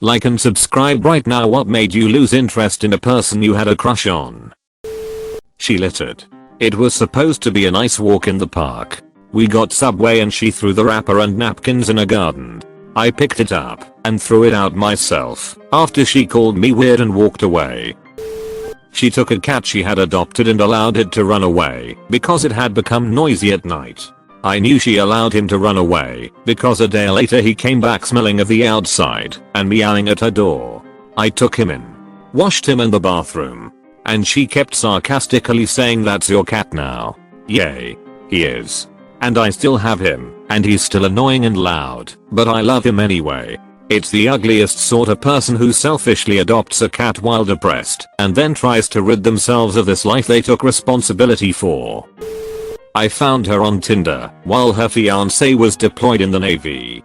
Like and subscribe right now. What made you lose interest in a person you had a crush on? She littered. It was supposed to be a nice walk in the park. We got Subway and she threw the wrapper and napkins in a garden. I picked it up and threw it out myself after she called me weird and walked away. She took a cat she had adopted and allowed it to run away because it had become noisy at night. I knew she allowed him to run away because a day later he came back smelling of the outside and meowing at her door. I took him in, washed him in the bathroom, and she kept sarcastically saying, "That's your cat now." Yay. He is. And I still have him, and he's still annoying and loud, but I love him anyway. It's the ugliest sort of person who selfishly adopts a cat while depressed and then tries to rid themselves of this life they took responsibility for. I found her on Tinder while her fiance was deployed in the Navy.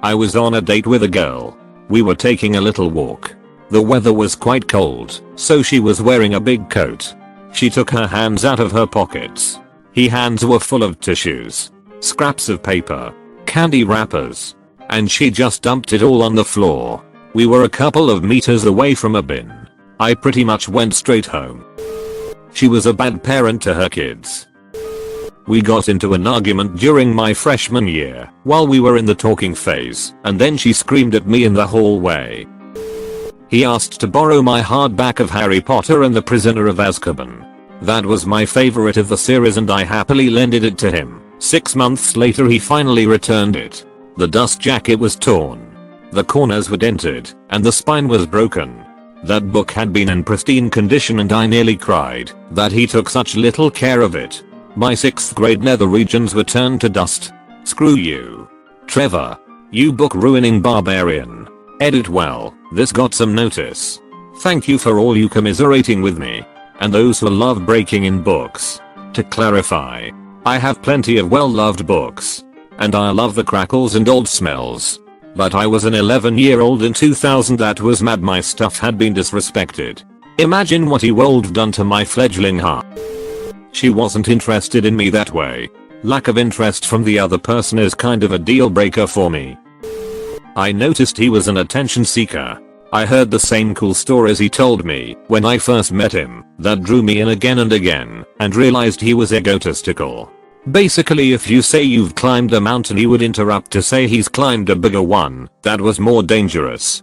I was on a date with a girl. We were taking a little walk. The weather was quite cold, so she was wearing a big coat. She took her hands out of her pockets. Her hands were full of tissues, scraps of paper, candy wrappers, and she just dumped it all on the floor. We were a couple of meters away from a bin. I pretty much went straight home. She was a bad parent to her kids. We got into an argument during my freshman year while we were in the talking phase, and then she screamed at me in the hallway. He asked to borrow my hardback of Harry Potter and the Prisoner of Azkaban. That was my favorite of the series and I happily lended it to him. 6 months later he finally returned it. The dust jacket was torn. The corners were dented, and the spine was broken. That book had been in pristine condition and I nearly cried that he took such little care of it. My 6th grade nether regions were turned to dust. Screw you, Trevor. You book ruining barbarian. Edit well, this got some notice. Thank you for all you commiserating with me. And those who love breaking in books. To clarify, I have plenty of well-loved books. And I love the crackles and old smells. But I was an 11-year-old in 2000 that was mad my stuff had been disrespected. Imagine what he would have done to my fledgling heart. She wasn't interested in me that way. Lack of interest from the other person is kind of a deal breaker for me. I noticed he was an attention seeker. I heard the same cool stories he told me when I first met him that drew me in again and again, and realized he was egotistical. Basically, if you say you've climbed a mountain he would interrupt to say he's climbed a bigger one that was more dangerous.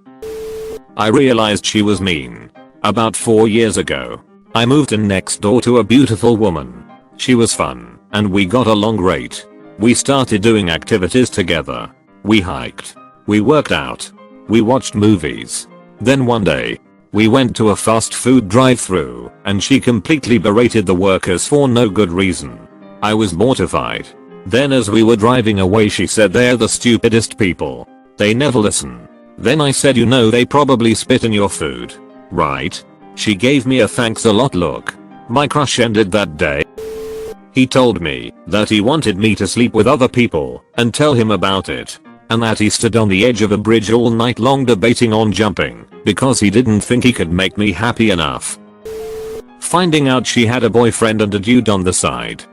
I realized she was mean. About 4 years ago, I moved in next door to a beautiful woman. She was fun, and we got along great. We started doing activities together. We hiked. We worked out. We watched movies. Then one day, we went to a fast food drive-thru, and she completely berated the workers for no good reason. I was mortified. Then as we were driving away she said, "They're the stupidest people. They never listen." Then I said, "You know they probably spit in your food, right?" She gave me a thanks a lot look. My crush ended that day. He told me that he wanted me to sleep with other people and tell him about it, and that he stood on the edge of a bridge all night long debating on jumping because he didn't think he could make me happy enough. Finding out she had a boyfriend and a dude on the side.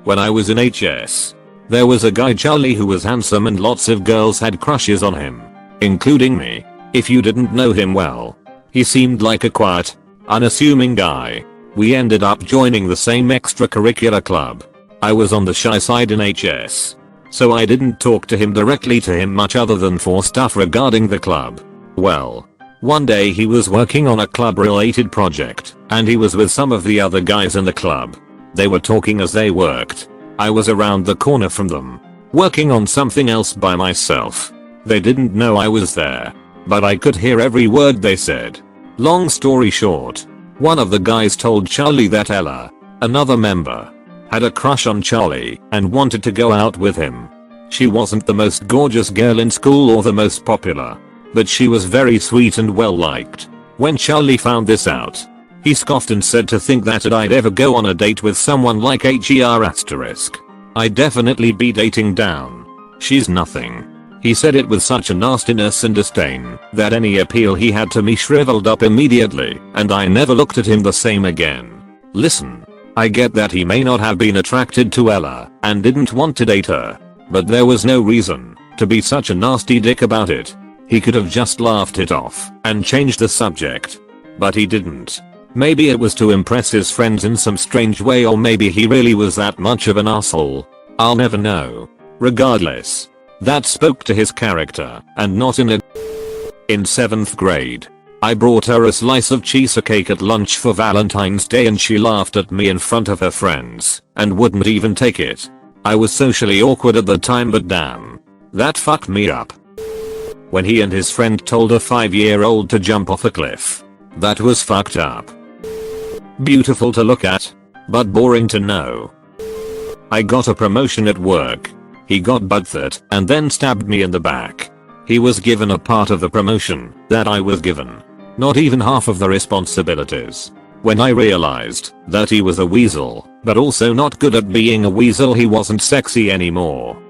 When I was in HS, there was a guy Charlie who was handsome and lots of girls had crushes on him, including me. If you didn't know him well, he seemed like a quiet, unassuming guy. We ended up joining the same extracurricular club. I was on the shy side in HS, so I didn't talk to him directly much other than for stuff regarding the club. Well, one day he was working on a club related project and he was with some of the other guys in the club. They were talking as they worked. I was around the corner from them, working on something else by myself. They didn't know I was there, but I could hear every word they said. Long story short, one of the guys told Charlie that Ella, another member, had a crush on Charlie and wanted to go out with him. She wasn't the most gorgeous girl in school or the most popular, but she was very sweet and well liked. When Charlie found this out, he scoffed and said to think that I'd ever go on a date with someone like her**. I'd definitely be dating down. She's nothing. He said it with such a nastiness and disdain that any appeal he had to me shriveled up immediately, and I never looked at him the same again. Listen, I get that he may not have been attracted to Ella and didn't want to date her, but there was no reason to be such a nasty dick about it. He could have just laughed it off and changed the subject. But he didn't. Maybe it was to impress his friends in some strange way, or maybe he really was that much of an asshole. I'll never know. Regardless, that spoke to his character, and not in a... In 7th grade, I brought her a slice of cheesecake at lunch for Valentine's Day and she laughed at me in front of her friends and wouldn't even take it. I was socially awkward at the time, but damn, that fucked me up. When he and his friend told a 5-year-old to jump off a cliff. That was fucked up. Beautiful to look at, but boring to know. I got a promotion at work. He got bugged it and then stabbed me in the back. He was given a part of the promotion that I was given. Not even half of the responsibilities. When I realized that he was a weasel, but also not good at being a weasel, he wasn't sexy anymore.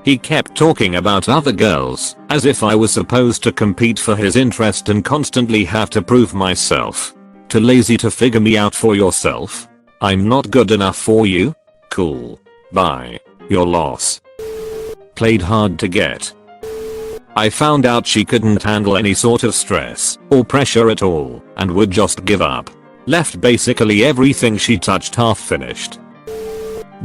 He kept talking about other girls, as if I was supposed to compete for his interest and constantly have to prove myself. Too lazy to figure me out for yourself? I'm not good enough for you? Cool. Bye. Your loss. Played hard to get. I found out she couldn't handle any sort of stress or pressure at all and would just give up. Left basically everything she touched half finished.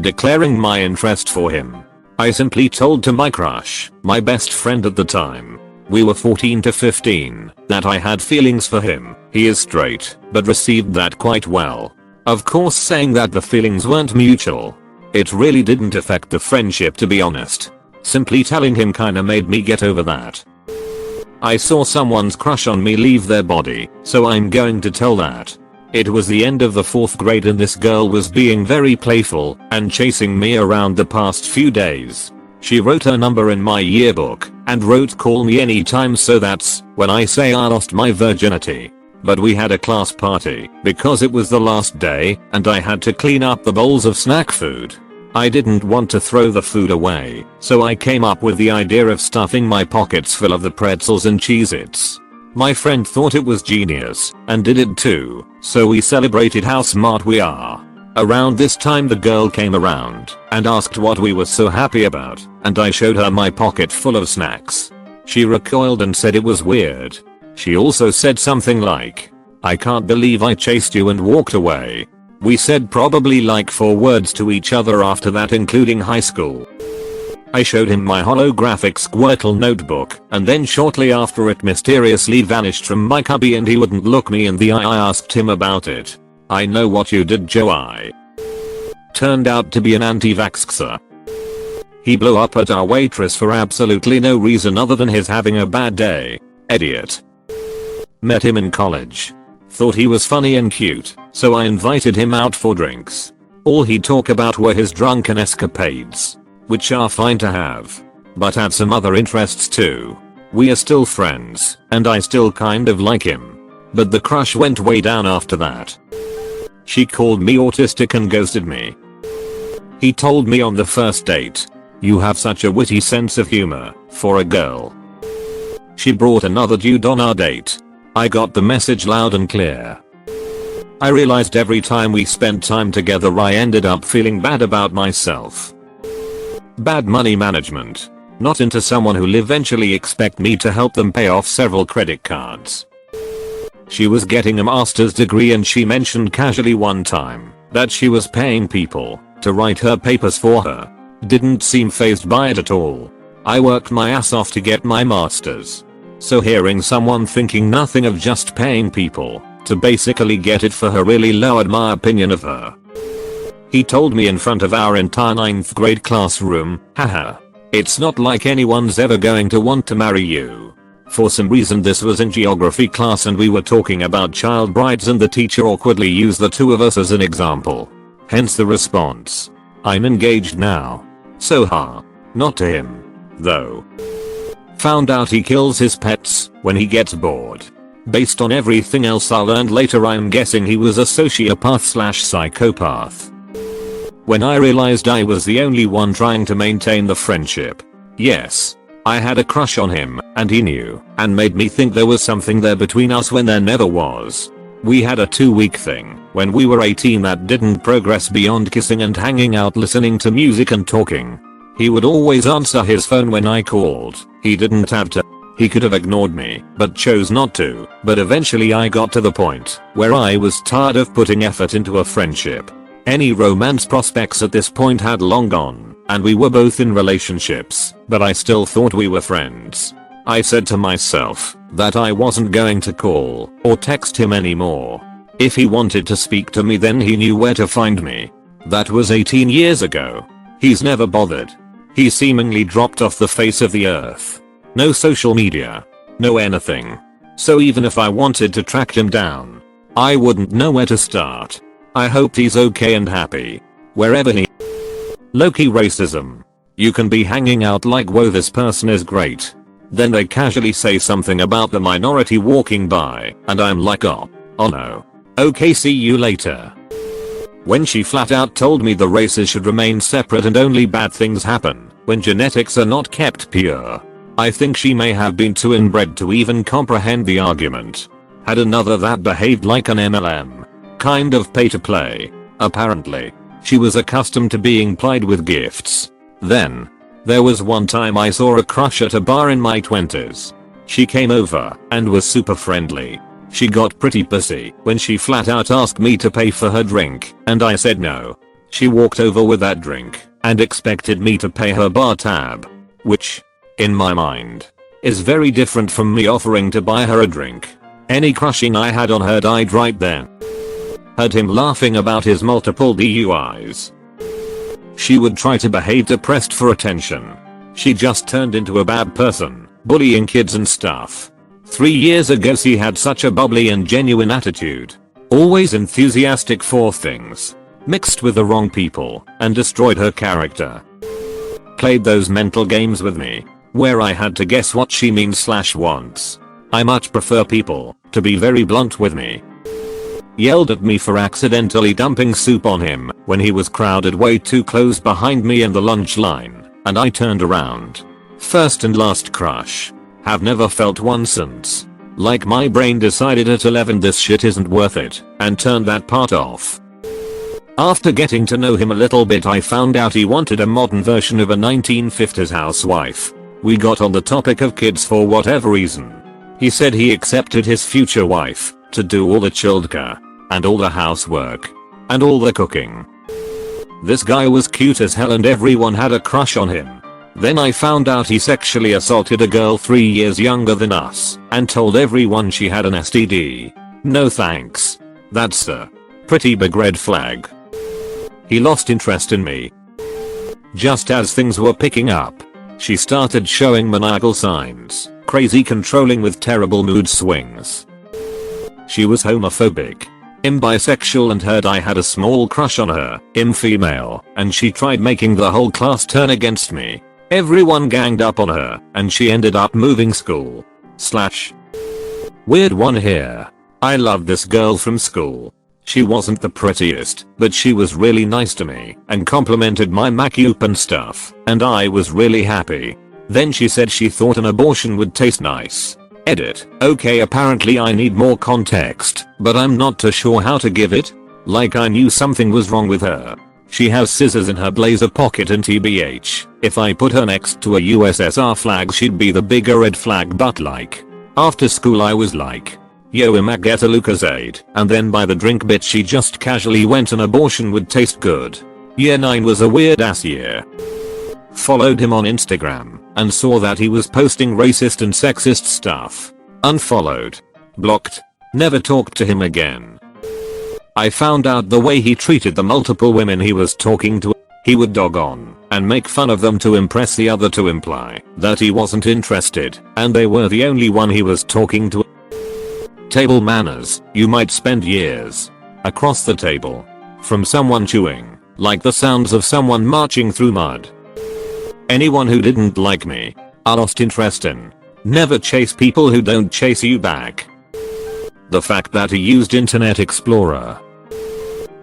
Declaring my interest for him, I simply told to my crush, my best friend at the time, we were 14 to 15, that I had feelings for him. He is straight, but received that quite well. Of course, saying that the feelings weren't mutual. It really didn't affect the friendship, to be honest. Simply telling him kinda made me get over that. I saw someone's crush on me leave their body, so I'm going to tell that. It was the end of the 4th grade and this girl was being very playful and chasing me around the past few days. She wrote her number in my yearbook and wrote call me anytime, so that's when I say I lost my virginity. But we had a class party because it was the last day and I had to clean up the bowls of snack food. I didn't want to throw the food away, so I came up with the idea of stuffing my pockets full of the pretzels and Cheez-Its. My friend thought it was genius and did it too, so we celebrated how smart we are. Around this time the girl came around and asked what we were so happy about, and I showed her my pocket full of snacks. She recoiled and said it was weird. She also said something like, "I can't believe I chased you," and walked away. We said probably like 4 words to each other after that, including high school. I showed him my holographic Squirtle notebook, and then shortly after it mysteriously vanished from my cubby and he wouldn't look me in the eye. I asked him about it. "I know what you did, Joe." I turned out to be an anti-vaxxer. He blew up at our waitress for absolutely no reason other than his having a bad day. Idiot. Met him in college. Thought he was funny and cute, so I invited him out for drinks. All he'd talk about were his drunken escapades, which are fine to have, but had some other interests too. We are still friends, and I still kind of like him. But the crush went way down after that. She called me autistic and ghosted me. He told me on the first date, "You have such a witty sense of humor for a girl." She brought another dude on our date. I got the message loud and clear. I realized every time we spent time together I ended up feeling bad about myself. Bad money management. Not into someone who'll eventually expect me to help them pay off several credit cards. She was getting a master's degree and she mentioned casually one time that she was paying people to write her papers for her. Didn't seem fazed by it at all. I worked my ass off to get my master's. So hearing someone thinking nothing of just paying people to basically get it for her really lowered my opinion of her. He told me in front of our entire 9th grade classroom, "Haha. It's not like anyone's ever going to want to marry you." For some reason this was in geography class and we were talking about child brides and the teacher awkwardly used the 2 of us as an example. Hence the response, "I'm engaged now." So not to him, though. Found out he kills his pets when he gets bored. Based on everything else I learned later, I'm guessing he was a sociopath/psychopath. When I realized I was the only one trying to maintain the friendship. Yes, I had a crush on him, and he knew, and made me think there was something there between us when there never was. We had a 2-week thing when we were 18 that didn't progress beyond kissing and hanging out, listening to music and talking. He would always answer his phone when I called. He didn't have to. He could have ignored me, but chose not to. But eventually I got to the point where I was tired of putting effort into a friendship. Any romance prospects at this point had long gone, and we were both in relationships, but I still thought we were friends. I said to myself that I wasn't going to call or text him anymore. If he wanted to speak to me, then he knew where to find me. That was 18 years ago. He's never bothered. He seemingly dropped off the face of the earth. No social media. No anything. So even if I wanted to track him down, I wouldn't know where to start. I hope he's okay and happy wherever he. Low-key racism. You can be hanging out like, whoa, this person is great. Then they casually say something about the minority walking by, and I'm like, oh no. Okay, see you later. When she flat out told me the races should remain separate and only bad things happen when genetics are not kept pure. I think she may have been too inbred to even comprehend the argument. Had another that behaved like an MLM. Kind of pay to play. Apparently, she was accustomed to being plied with gifts. Then, there was one time I saw a crush at a bar in my 20s. She came over and was super friendly. She got pretty pissy when she flat out asked me to pay for her drink, and I said no. She walked over with that drink and expected me to pay her bar tab. Which, in my mind, is very different from me offering to buy her a drink. Any crushing I had on her died right then. Heard him laughing about his multiple DUIs. She would try to behave depressed for attention. She just turned into a bad person, bullying kids and stuff. 3 years ago she had such a bubbly and genuine attitude. Always enthusiastic for things. Mixed with the wrong people and destroyed her character. Played those mental games with me, where I had to guess what she means/wants. I much prefer people to be very blunt with me. Yelled at me for accidentally dumping soup on him when he was crowded way too close behind me in the lunch line, and I turned around. First and last crush. Have never felt one since. Like my brain decided at 11 this shit isn't worth it, and turned that part off. After getting to know him a little bit, I found out he wanted a modern version of a 1950s housewife. We got on the topic of kids for whatever reason. He said he accepted his future wife to do all the childcare, and all the housework, and all the cooking. This guy was cute as hell and everyone had a crush on him. Then I found out he sexually assaulted a girl 3 years younger than us and told everyone she had an STD. No thanks. That's a pretty big red flag. He lost interest in me. Just as things were picking up, she started showing maniacal signs, crazy controlling with terrible mood swings. She was homophobic, bisexual, and heard I had a small crush on her, female, and she tried making the whole class turn against me. Everyone ganged up on her, and she ended up moving school. Weird one here. I loved this girl from school. She wasn't the prettiest, but she was really nice to me and complimented my makeup and stuff, and I was really happy. Then she said she thought an abortion would taste nice. Edit. Okay, apparently I need more context, but I'm not too sure how to give it. Like I knew something was wrong with her. She has scissors in her blazer pocket and tbh, if I put her next to a USSR flag she'd be the bigger red flag, but like. After school I was like, yo, I'ma get a Lucozade, and then by the drink bit she just casually went, an abortion would taste good. Year 9 was a weird ass year. Followed him on Instagram and saw that he was posting racist and sexist stuff. Unfollowed. Blocked. Never talked to him again. I found out the way he treated the multiple women he was talking to. He would dog on and make fun of them to impress the other, to imply that he wasn't interested and they were the only one he was talking to. Table manners. You might spend years across the table from someone chewing like the sounds of someone marching through mud. Anyone who didn't like me, I lost interest in. Never chase people who don't chase you back. The fact that he used Internet Explorer.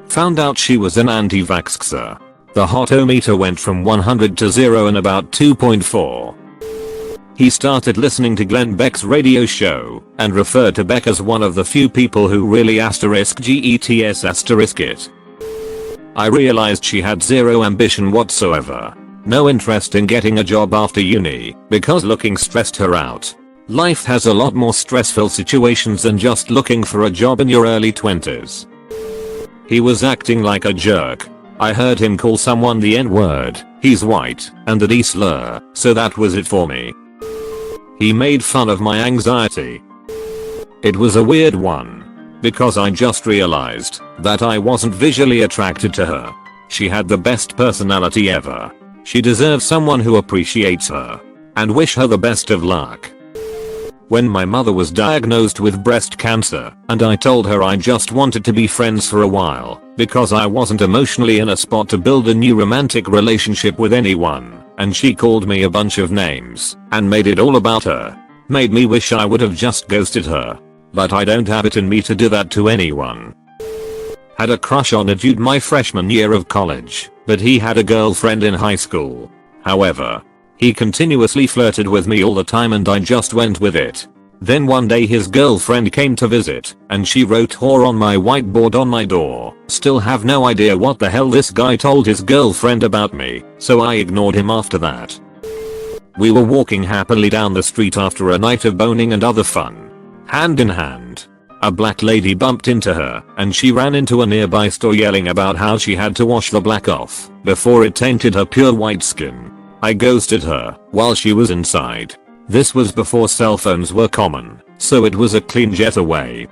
Found out she was an anti-vaxxer. The hot-o-meter went from 100 to 0 in about 2.4. He started listening to Glenn Beck's radio show and referred to Beck as one of the few people who really *gets* it. I realized she had zero ambition whatsoever. No interest in getting a job after uni because looking stressed her out. Life has a lot more stressful situations than just looking for a job in your early 20s. He was acting like a jerk. I heard him call someone the N-word, he's white, and the D-slur, so that was it for me. He made fun of my anxiety. It was a weird one. Because I just realized that I wasn't visually attracted to her. She had the best personality ever. She deserves someone who appreciates her. And wish her the best of luck. When my mother was diagnosed with breast cancer, and I told her I just wanted to be friends for a while, because I wasn't emotionally in a spot to build a new romantic relationship with anyone, and she called me a bunch of names, and made it all about her. Made me wish I would have just ghosted her. But I don't have it in me to do that to anyone. Had a crush on a dude my freshman year of college, but he had a girlfriend in high school. However, he continuously flirted with me all the time and I just went with it. Then one day his girlfriend came to visit, and she wrote whore on my whiteboard on my door. Still have no idea what the hell this guy told his girlfriend about me, so I ignored him after that. We were walking happily down the street after a night of boning and other fun. Hand in hand. A black lady bumped into her, and she ran into a nearby store yelling about how she had to wash the black off before it tainted her pure white skin. I ghosted her while she was inside. This was before cell phones were common, so it was a clean getaway.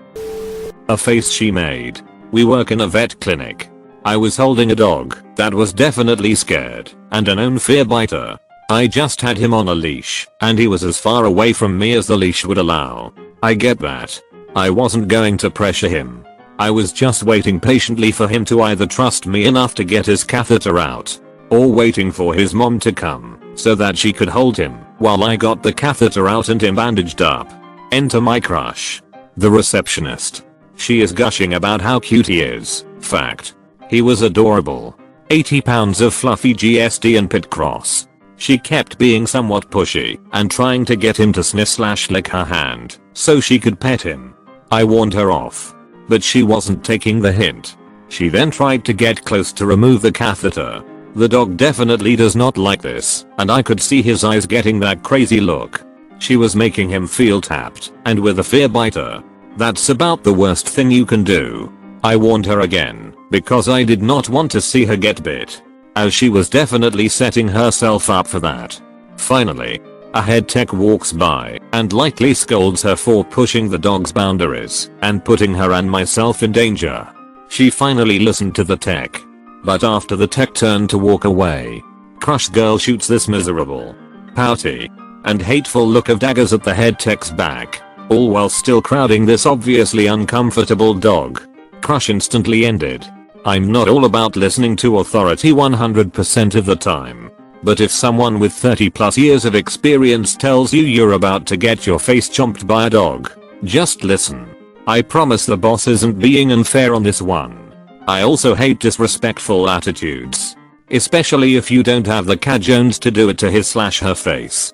A face she made. We work in a vet clinic. I was holding a dog that was definitely scared and a known fear biter. I just had him on a leash, and he was as far away from me as the leash would allow. I get that. I wasn't going to pressure him. I was just waiting patiently for him to either trust me enough to get his catheter out, or waiting for his mom to come so that she could hold him while I got the catheter out and him bandaged up. Enter my crush. The receptionist. She is gushing about how cute he is. Fact. He was adorable. 80 pounds of fluffy GSD and pit cross. She kept being somewhat pushy and trying to get him to sniff/lick her hand so she could pet him. I warned her off, but she wasn't taking the hint. She then tried to get close to remove the catheter. The dog definitely does not like this, and I could see his eyes getting that crazy look. She was making him feel tapped, and with a fear biter. That's about the worst thing you can do. I warned her again, because I did not want to see her get bit, as she was definitely setting herself up for that. Finally, a head tech walks by and lightly scolds her for pushing the dog's boundaries and putting her and myself in danger. She finally listened to the tech. But after the tech turned to walk away, crush girl shoots this miserable, pouty, and hateful look of daggers at the head tech's back, all while still crowding this obviously uncomfortable dog. Crush instantly ended. I'm not all about listening to authority 100% of the time. But if someone with 30+ years of experience tells you you're about to get your face chomped by a dog, just listen. I promise the boss isn't being unfair on this one. I also hate disrespectful attitudes. Especially if you don't have the cajones to do it to his/her face.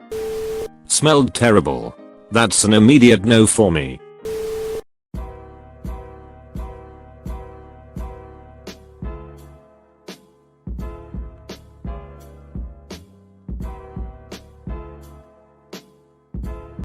Smelled terrible. That's an immediate no for me.